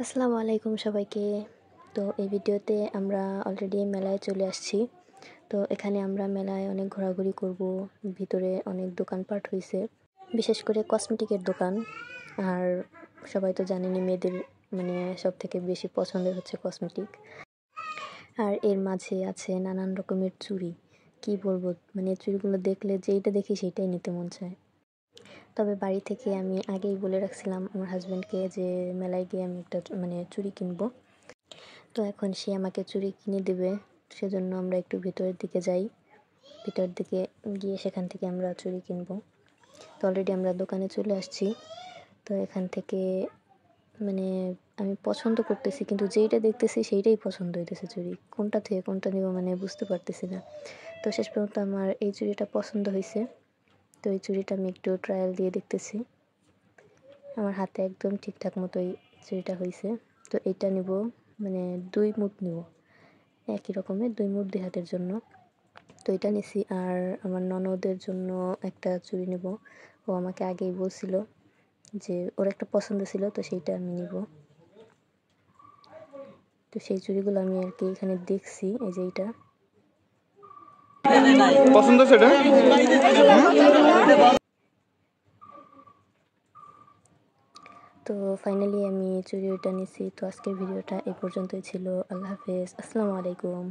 আসসালামু আলাইকুম সবাইকে। তো এই ভিডিওতে আমরা অলরেডি মেলায় চলে আসছি। তো এখানে আমরা মেলায় অনেক ঘোরাঘুরি করব। ভিতরে অনেক দোকানপাট হইছে, বিশেষ করে কসমেটিকের দোকান। আর সবাই তো জানেনই মেয়েদের মানে সবথেকে বেশি পছন্দের হচ্ছে কসমেটিক। আর এর মাঝে আছে নানান রকমের চুড়ি। কি বলবো, মানে চুড়িগুলো দেখলে যেইটা দেখি সেইটাই নিতে মন চায়। তবে বাড়ি থেকে আমি আগেই বলে রাখছিলাম আমার হাজব্যান্ডকে যে মেলায় গিয়ে আমি একটা চুড়ি কিনবো। তো এখন সে আমাকে চুড়ি কিনে দেবে, সেজন্য আমরা একটু ভিতরের দিকে যাই। ভিতরের দিকে গিয়ে সেখান থেকে আমরা চুড়ি কিনবো। তো অলরেডি আমরা দোকানে চলে আসছি। তো এখান থেকে মানে আমি পছন্দ করতেছি, কিন্তু যেইটা দেখতেছি সেইটাই পছন্দ হইতেছে। চুড়ি কোনটা থেকে কোনটা নিব মানে বুঝতে পারতেছি না। তো শেষ পর্যন্ত আমার এই চুড়িটা পছন্দ হয়েছে। তো এই চুড়িটা আমি একটু ট্রায়াল দিয়ে দেখতেছি। আমার হাতে একদম ঠিকঠাক মতোই চুড়িটা হয়েছে। তো এইটা নিব, মানে 2 মুঠ নিব, একই রকমের 2 মুঠ 2 হাতের জন্য। তো এটা নিছি। আর আমার ননদের জন্য একটা চুড়ি নিব। ও আমাকে আগেই বলছিল যে ওর একটা পছন্দ ছিল, তো সেইটা আমি নিব। তো সেই চুড়িগুলো আমি আর কি এখানে দেখছি, এই যে এইটা পছন্দ সেটা। তো ফাইনালি আমি চুড়ি ওইটা নিছি। তো আজকের ভিডিওটা এই পর্যন্তই ছিল। আল্লাহ হাফেজ, আসসালামু আলাইকুম।